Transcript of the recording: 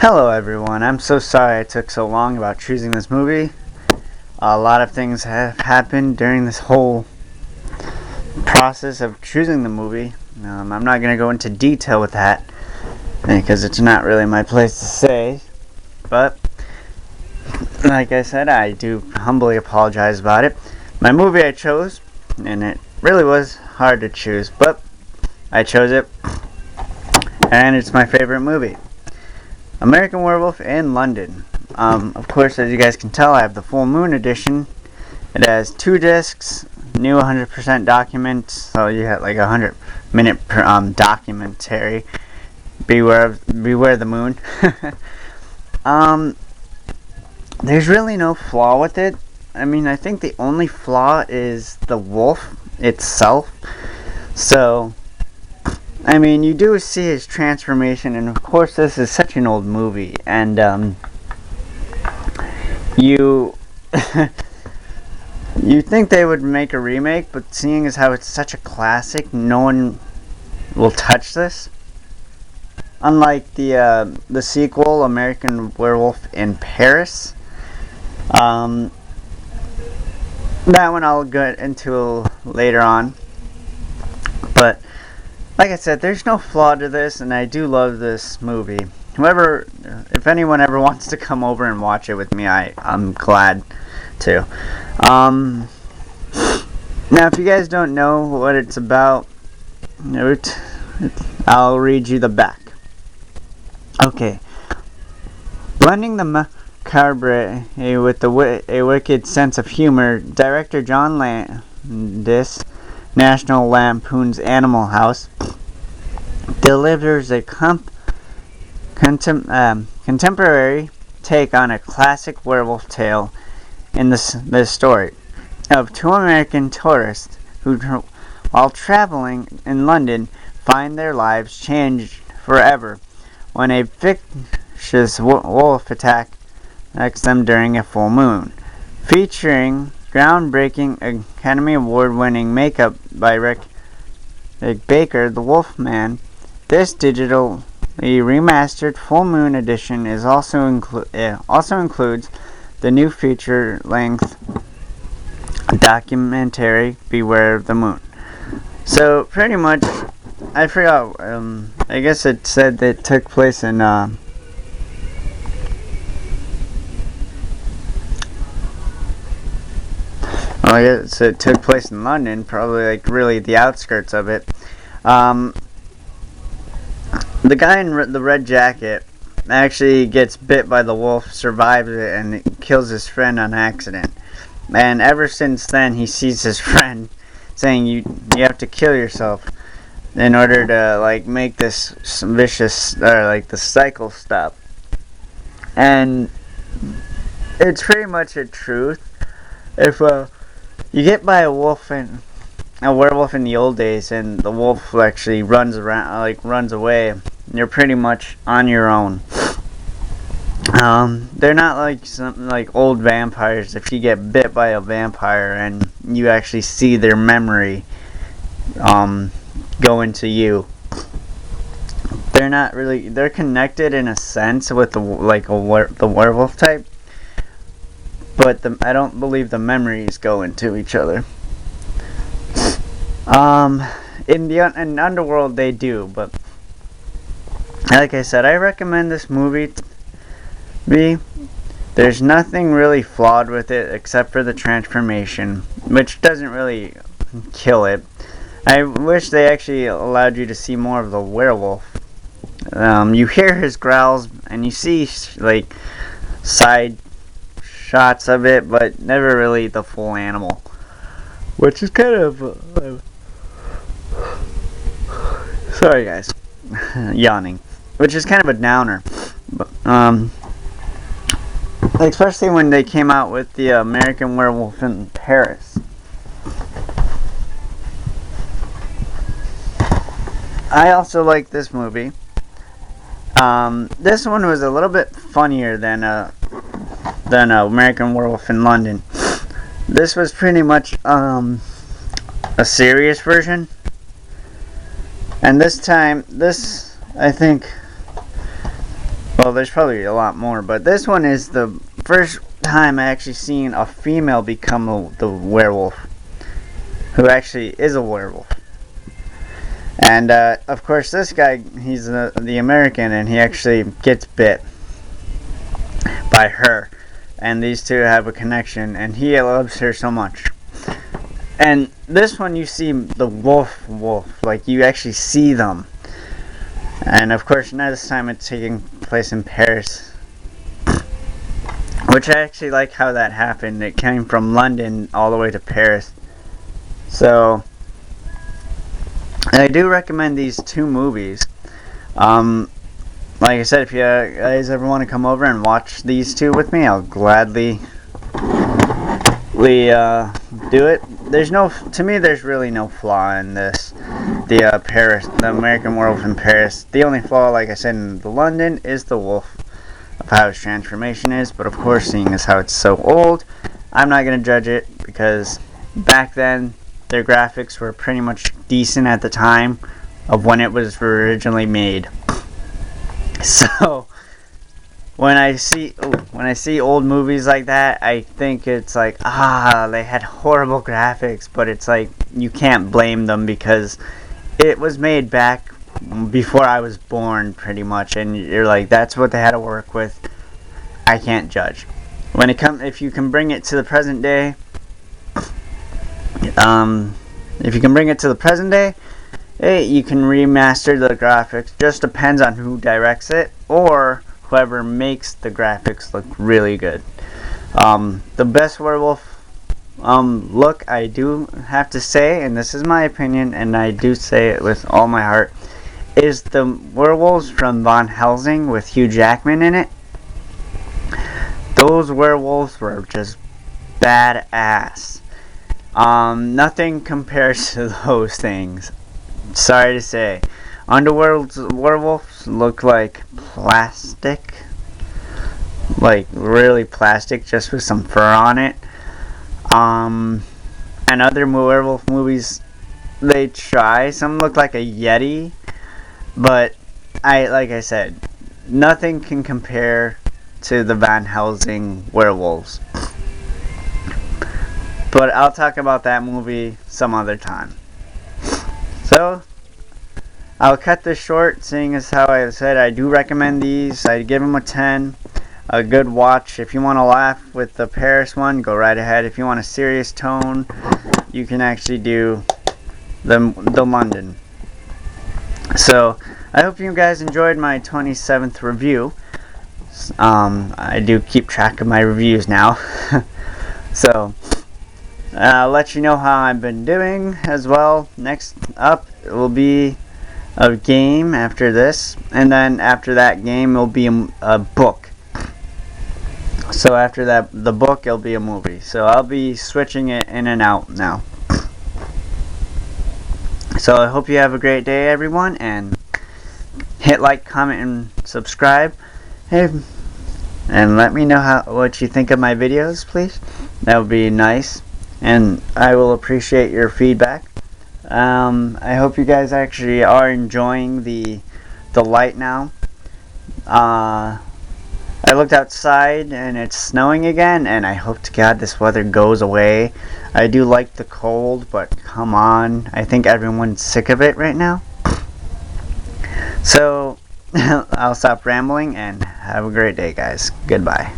Hello everyone, I'm so sorry it took so long about choosing this movie. A lot of things have happened during this whole process of choosing the movie. I'm not going to go into detail with that because it's not really my place to say. But, like I said, I do humbly apologize about it. My movie I chose, and it really was hard to choose, but I chose it, and it's my favorite movie. American Werewolf in London. Of course, as you guys can tell, I have the Full Moon edition. It has 2 discs, new 100% document, so you have like a 100-minute documentary. Beware the moon. There's really no flaw with it. I mean, I think the only flaw is the wolf itself. So, I mean, you do see his transformation, and of course this is such an old movie, and you you think they would make a remake, but seeing as how it's such a classic, no one will touch this. Unlike the sequel, American Werewolf in Paris, that one I'll get into later on, but like I said, there's no flaw to this, and I do love this movie. If anyone ever wants to come over and watch it with me, I'm glad to. Now, if you guys don't know what it's about, I'll read you the back. Okay. Blending the macabre with a wicked sense of humor, director John Landis, National Lampoon's Animal House, delivers a contemporary take on a classic werewolf tale in this story of 2 American tourists who, while traveling in London, find their lives changed forever when a vicious wolf attacks them during a full moon. Featuring groundbreaking Academy Award-winning makeup by Rick Baker, the Wolfman, this digitally remastered Full Moon edition is also includes the new feature-length documentary Beware the Moon. So pretty much, I forgot. I guess it said that it took place in I guess it took place in London, probably like really the outskirts of it. The guy in the red jacket actually gets bit by the wolf, survives it, and kills his friend on accident. And ever since then, he sees his friend saying, "You have to kill yourself in order to like make this vicious like the cycle stop." And it's pretty much a truth. If you get by a werewolf in the old days, and the wolf actually runs away, you're pretty much on your own. They're not like some like old vampires. If you get bit by a vampire and you actually see their memory go into you, they're not really. They're connected in a sense with the werewolf type, but I don't believe the memories go into each other. In the underworld they do, but like I said, I recommend this movie. There's nothing really flawed with it except for the transformation, which doesn't really kill it. I wish they actually allowed you to see more of the werewolf. You hear his growls and you see like side shots of it, but never really the full animal, which is kind of sorry guys, yawning, which is kind of a downer. But, especially when they came out with the American Werewolf in Paris. I also like this movie. This one was a little bit funnier than American Werewolf in London. This was pretty much a serious version. And this time, I think, well, there's probably a lot more, but this one is the first time I actually seen a female become the werewolf, who actually is a werewolf. And of course, this guy, he's the American, and he actually gets bit by her, and these two have a connection, and he loves her so much. And this one, you see the wolf, like you actually see them. And of course, now this time it's taking place in Paris, which I actually like how that happened. It came from London all the way to Paris. So I do recommend these two movies. Like I said, if you guys ever want to come over and watch these two with me, I'll gladly do it. To me, there's really no flaw in this. The American Werewolf in Paris. The only flaw, like I said, in the London is the wolf, of how his transformation is. But of course, seeing as how it's so old, I'm not going to judge it, because back then their graphics were pretty much decent at the time of when it was originally made. So when I see old movies like that, I think it's like, they had horrible graphics, but it's like you can't blame them, because it was made back before I was born, pretty much, and you're like, that's what they had to work with. I can't judge. If you can bring it to the present day, hey, you can remaster the graphics. Just depends on who directs it, or whoever makes the graphics look really good. The best werewolf look, I do have to say, and this is my opinion, and I do say it with all my heart, is the werewolves from Van Helsing with Hugh Jackman in it. Those werewolves were just badass. Nothing compares to those things. Sorry to say. Underworld's werewolves look like plastic. Like really plastic, just with some fur on it. And other werewolf movies, they try. Some look like a Yeti. But like I said, nothing can compare to the Van Helsing werewolves. But I'll talk about that movie some other time. So I'll cut this short, seeing as how I said I do recommend these. I give them a 10. A good watch. If you want to laugh with the Paris one, go right ahead. If you want a serious tone, you can actually do the London. So I hope you guys enjoyed my 27th review. I do keep track of my reviews now. So I'll let you know how I've been doing as well. Next up will be a game after this, and then after that game will be a book. So after that, the book, it'll be a movie. So I'll be switching it in and out now. So I hope you have a great day, everyone, and hit like, comment, and subscribe. Hey, and let me know what you think of my videos, please. That would be nice, and I will appreciate your feedback. I hope you guys actually are enjoying the light now. I looked outside and it's snowing again, and I hope to God this weather goes away. I do like the cold, but come on. I think everyone's sick of it right now. So I'll stop rambling and have a great day, guys. Goodbye.